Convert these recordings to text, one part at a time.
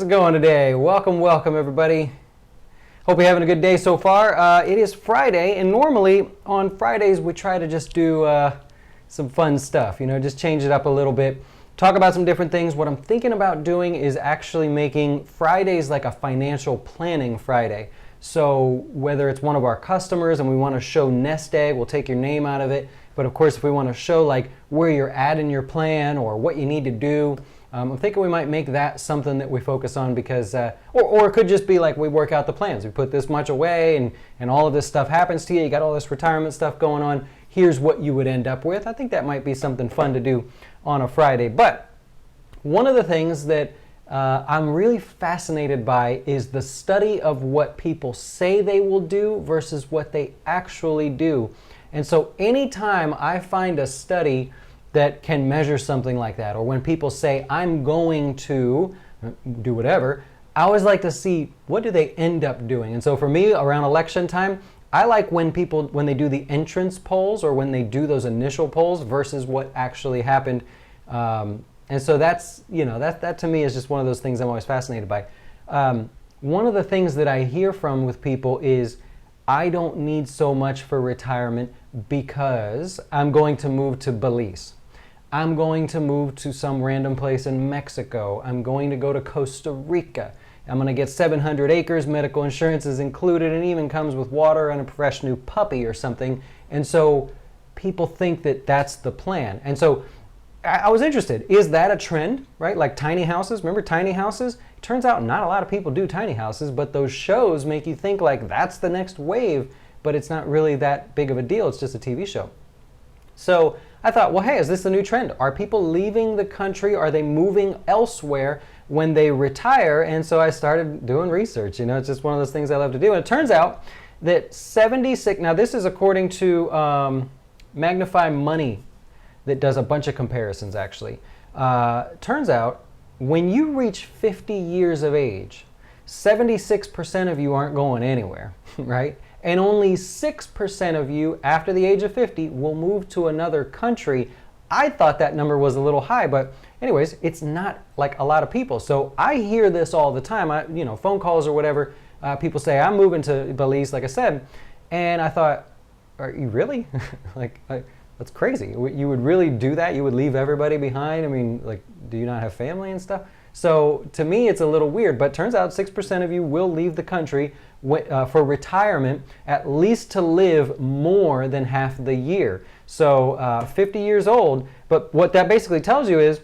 How's it going today? Welcome everybody. Hope you're having a good day so far. It is Friday, and normally on Fridays we try to just do some fun stuff, just change it up a little bit, talk about some different things. What I'm thinking about doing is actually making Fridays like a financial planning Friday. So whether it's one of our customers and we want to show nest egg, we'll take your name out of it. But of course, if we want to show like where you're at in your plan or what you need to do, I'm thinking we might make that something that we focus on because, or it could just be like we work out the plans. We put this much away and all of this stuff happens to you. You got all this retirement stuff going on. Here's what you would end up with. I think that might be something fun to do on a Friday. But one of the things that I'm really fascinated by is the study of what people say they will do versus what they actually do. And so anytime I find a study that can measure something like that, or when people say, I'm going to do whatever, I always like to see what do they end up doing. And so for me, around election time, I like when they do the entrance polls or when they do those initial polls versus what actually happened. And so that's, that to me is just one of those things I'm always fascinated by. One of the things that I hear from with people is, I don't need so much for retirement because I'm going to move to Belize. I'm going to move to some random place in Mexico. I'm going to go to Costa Rica. I'm going to get 700 acres, medical insurance is included, and even comes with water and a fresh new puppy or something. And so people think that that's the plan. And so I was interested, is that a trend, right? Like tiny houses, remember tiny houses? It turns out not a lot of people do tiny houses, but those shows make you think like that's the next wave, but it's not really that big of a deal. It's just a TV show. So I thought, well, hey, is this a new trend? Are people leaving the country? Are they moving elsewhere when they retire? And so I started doing research. It's just one of those things I love to do. And it turns out that 76, now this is according to Magnify Money, that does a bunch of comparisons actually. Turns out when you reach 50 years of age, 76% of you aren't going anywhere, right? And only 6% of you after the age of 50 will move to another country. I thought that number was a little high, but anyways, it's not like a lot of people. So I hear this all the time, phone calls or whatever. People say, I'm moving to Belize, like I said. And I thought, are you really? That's crazy. You would really do that? You would leave everybody behind? I mean, do you not have family and stuff? So to me, it's a little weird, but turns out 6% of you will leave the country for retirement, at least to live more than half the year. So 50 years old, but what that basically tells you is,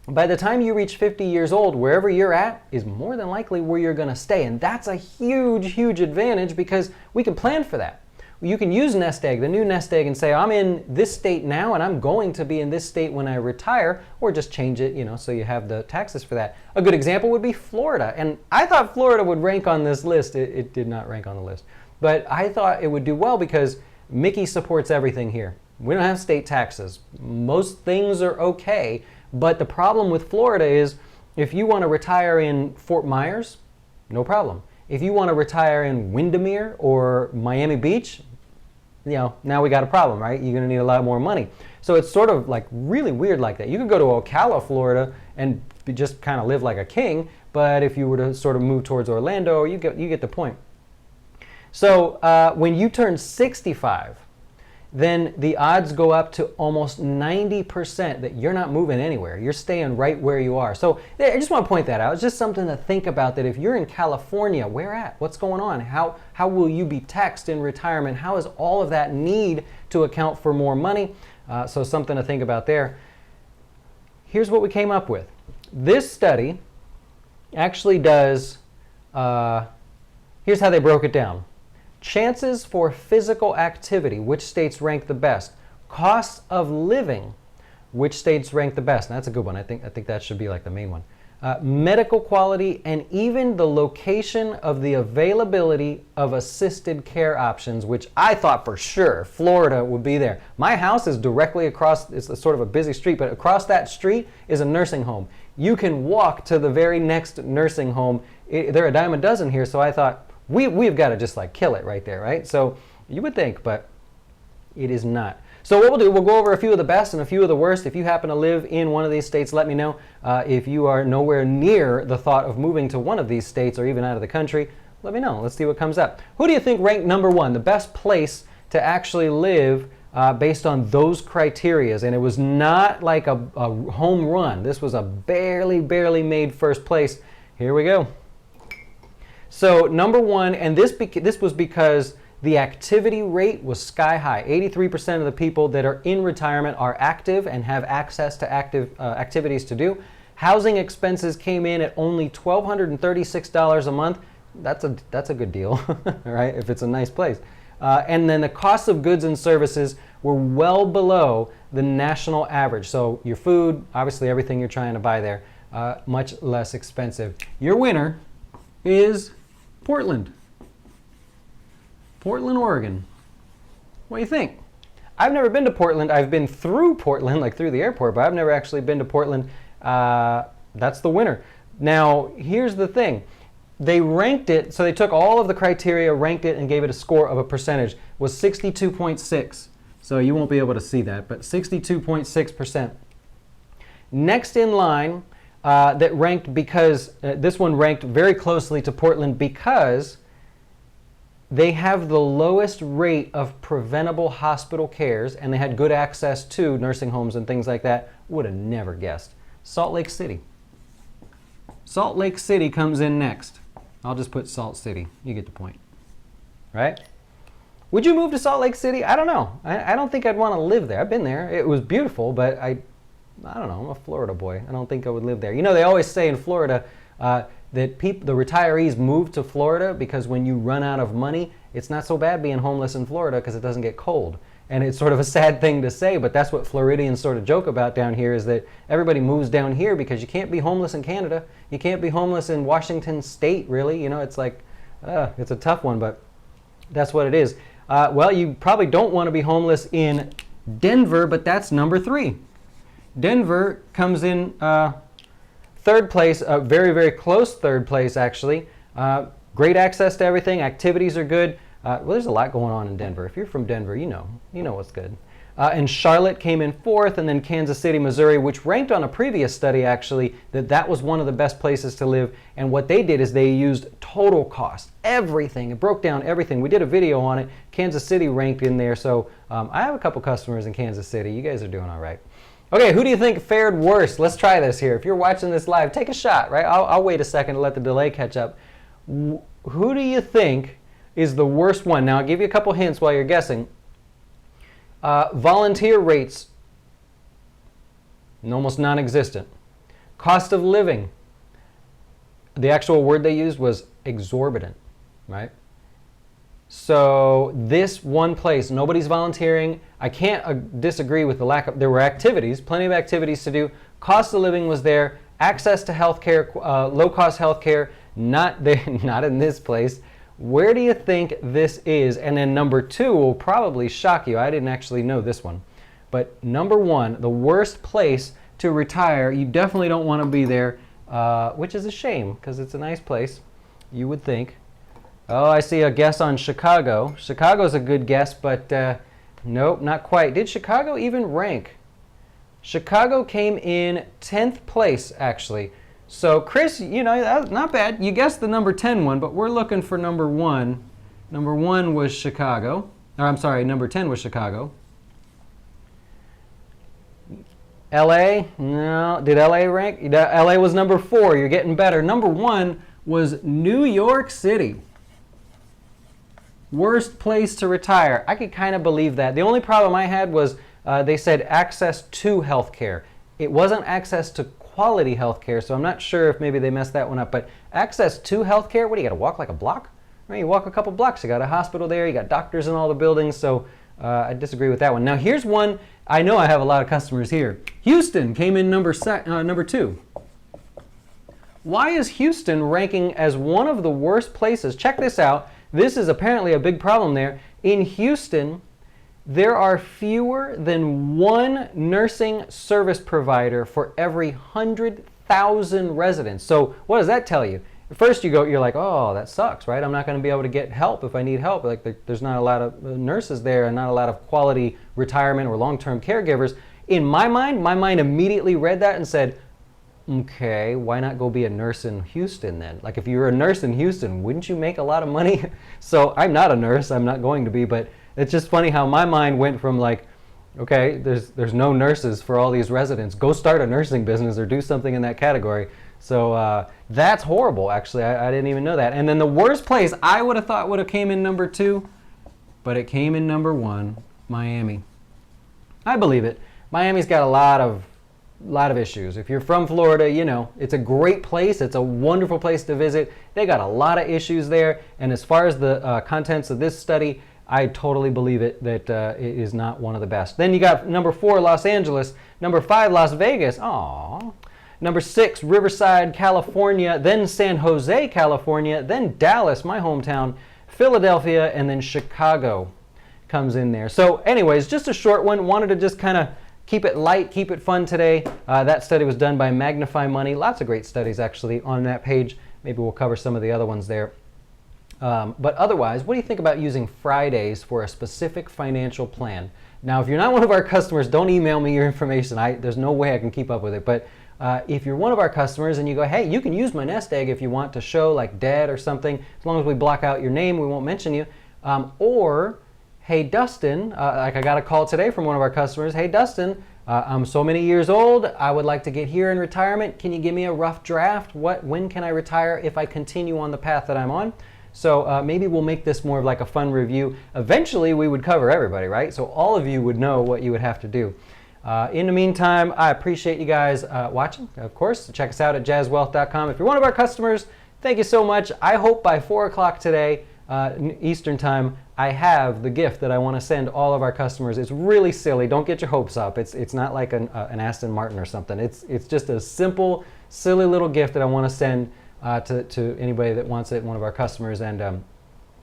by the time you reach 50 years old, wherever you're at is more than likely where you're going to stay. And that's a huge, huge advantage because we can plan for that. You can use nest egg, the new nest egg, and say, I'm in this state now and I'm going to be in this state when I retire, or just change it, so you have the taxes for that. A good example would be Florida. And I thought Florida would rank on this list. It did not rank on the list. But I thought it would do well because Mickey supports everything here. We don't have state taxes. Most things are okay. But the problem with Florida is if you want to retire in Fort Myers, no problem. If you want to retire in Windermere or Miami Beach, now we got a problem, right? You're going to need a lot more money. So it's sort of like really weird like that. You could go to Ocala, Florida and just kind of live like a king, but if you were to sort of move towards Orlando, you get the point. So when you turn 65, then the odds go up to almost 90% that you're not moving anywhere. You're staying right where you are. So I just want to point that out. It's just something to think about, that if you're in California, where at? What's going on? How will you be taxed in retirement? How does all of that need to account for more money? So something to think about there. Here's what we came up with. This study actually does, here's how they broke it down. Chances for physical activity, which states rank the best? Costs of living, which states rank the best? And that's a good one. I think that should be like the main one. Medical quality, and even the location of the availability of assisted care options, which I thought for sure Florida would be there. My house is directly across, it's a sort of a busy street, but across that street is a nursing home. You can walk to the very next nursing home. They're a dime a dozen here, so I thought, we've got to just like kill it right there, right? So you would think, but it is not. So what we'll do, we'll go over a few of the best and a few of the worst. If you happen to live in one of these states, let me know. If you are nowhere near the thought of moving to one of these states or even out of the country, let me know. Let's see what comes up. Who do you think ranked number one, the best place to actually live based on those criterias? And it was not like a home run. This was a barely made first place. Here we go. So number one, and this was because the activity rate was sky high. 83% of the people that are in retirement are active and have access to active activities to do. Housing expenses came in at only $1,236 a month. That's a good deal, right? If it's a nice place. And then the cost of goods and services were well below the national average. So your food, obviously everything you're trying to buy there, much less expensive. Your winner is Portland. Portland, Oregon. What do you think? I've never been to Portland. I've been through Portland, like through the airport, but I've never actually been to Portland. That's the winner. Now, here's the thing. They ranked it, so they took all of the criteria, ranked it, and gave it a score of a percentage. It was 62.6. So you won't be able to see that, but 62.6%. Next in line, that ranked because, this one ranked very closely to Portland because they have the lowest rate of preventable hospital cares, and they had good access to nursing homes and things like that. Would have never guessed. Salt Lake City. Salt Lake City comes in next. I'll just put Salt City. You get the point. Right? Would you move to Salt Lake City? I don't know. I don't think I'd want to live there. I've been there. It was beautiful, but I don't know. I'm a Florida boy. I don't think I would live there. You know, they always say in Florida, that the retirees move to Florida because when you run out of money, it's not so bad being homeless in Florida because it doesn't get cold. And it's sort of a sad thing to say, but that's what Floridians sort of joke about down here, is that everybody moves down here because you can't be homeless in Canada. You can't be homeless in Washington State, really. You know, it's like, it's a tough one, but that's what it is. Well, you probably don't want to be homeless in Denver, but that's number 3. Denver comes in third place, very close third place, actually. Great access to everything. Activities are good. Well, there's a lot going on in Denver. If you're from Denver, you know what's good. And Charlotte came in 4th, and then Kansas City, Missouri, which ranked on a previous study, actually, that was one of the best places to live. And what they did is they used total cost, everything. It broke down everything. We did a video on it. Kansas City ranked in there. So I have a couple customers in Kansas City. You guys are doing all right. Okay, who do you think fared worse? Let's try this here. If you're watching this live, take a shot, right? I'll wait a second to let the delay catch up. Who do you think is the worst one? Now, I'll give you a couple hints while you're guessing. Volunteer rates, almost non-existent. Cost of living, the actual word they used was exorbitant, right? So this one place, nobody's volunteering. I can't disagree with the lack of, there were activities, plenty of activities to do. Cost of living was there. Access to healthcare, low-cost healthcare, not in this place. Where do you think this is? And then number 2 will probably shock you. I didn't actually know this one. But number 1, the worst place to retire, you definitely don't want to be there, which is a shame because it's a nice place, you would think. Oh, I see a guess on Chicago. Chicago's a good guess, but nope, not quite. Did Chicago even rank? Chicago came in 10th place, actually. So, Chris, you know, that's not bad. You guessed the number 10 one, but we're looking for number 1. Number 1 was Chicago. Or, I'm sorry, number 10 was Chicago. LA? No. Did LA rank? LA was number 4. You're getting better. Number 1 was New York City. Worst place to retire. I could kind of believe that. The only problem I had was they said access to health care. It wasn't access to quality health care, so I'm not sure if maybe they messed that one up. But access to health care, what do you got to walk like a block? Right, you walk a couple blocks, you got a hospital there, you got doctors in all the buildings, so I disagree with that one. Now here's one, I know I have a lot of customers here. Houston came in number 2. Why is Houston ranking as one of the worst places? Check this out. This is apparently a big problem there. In Houston, there are fewer than 1 nursing service provider for every 100,000 residents. So what does that tell you? at first you're like, oh, that sucks, right? I'm not going to be able to get help if I need help. Like there's not a lot of nurses there and not a lot of quality retirement or long-term caregivers. In my mind immediately read that and said, okay, why not go be a nurse in Houston then? Like if you were a nurse in Houston, wouldn't you make a lot of money? So I'm not a nurse, I'm not going to be, but it's just funny how my mind went from like, okay, there's no nurses for all these residents. Go start a nursing business or do something in that category. So that's horrible, actually. I didn't even know that. And then the worst place I would have thought would have came in number 2, but it came in number 1, Miami. I believe it. Miami's got a lot of issues. If you're from Florida, you know, it's a great place. It's a wonderful place to visit. They got a lot of issues there. And as far as the contents of this study, I totally believe it that it is not one of the best. Then you got number 4, Los Angeles. Number 5, Las Vegas. Aww. Number 6, Riverside, California. Then San Jose, California. Then Dallas, my hometown. Philadelphia, and then Chicago comes in there. So anyways, just a short one. Wanted to just kind of keep it light, keep it fun today. That study was done by Magnify Money. Lots of great studies actually on that page. Maybe we'll cover some of the other ones there. But otherwise, what do you think about using Fridays for a specific financial plan? Now, if you're not one of our customers, don't email me your information. There's no way I can keep up with it. But if you're one of our customers and you go, hey, you can use my nest egg if you want to show like dad or something, as long as we block out your name, we won't mention you. Or, hey, Dustin, like I got a call today from one of our customers. Hey, Dustin, I'm so many years old. I would like to get here in retirement. Can you give me a rough draft? When can I retire if I continue on the path that I'm on? So maybe we'll make this more of like a fun review. Eventually, we would cover everybody, right? So all of you would know what you would have to do. In the meantime, I appreciate you guys watching, of course. Check us out at jazzwealth.com. If you're one of our customers, thank you so much. I hope by 4 o'clock today, Eastern time, I have the gift that I want to send all of our customers. It's really silly. Don't get your hopes up. It's not like an Aston Martin or something. It's just a simple, silly little gift that I want to send to anybody that wants it, one of our customers. And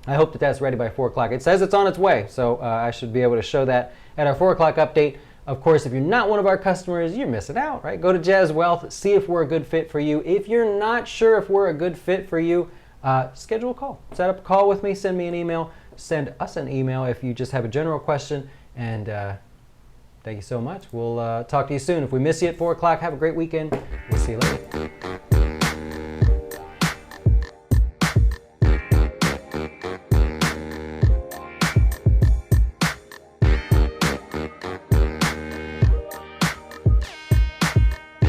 I hope that that's ready by 4 o'clock. It says it's on its way, so I should be able to show that at our 4 o'clock update. Of course, if you're not one of our customers, you're missing out, right? Go to jazzWealth, see if we're a good fit for you. If you're not sure if we're a good fit for you, schedule a call. Set up a call with me, send me an email, send us an email if you just have a general question. And thank you so much. We'll talk to you soon. If we miss you at 4 o'clock, have a great weekend. We'll see you later.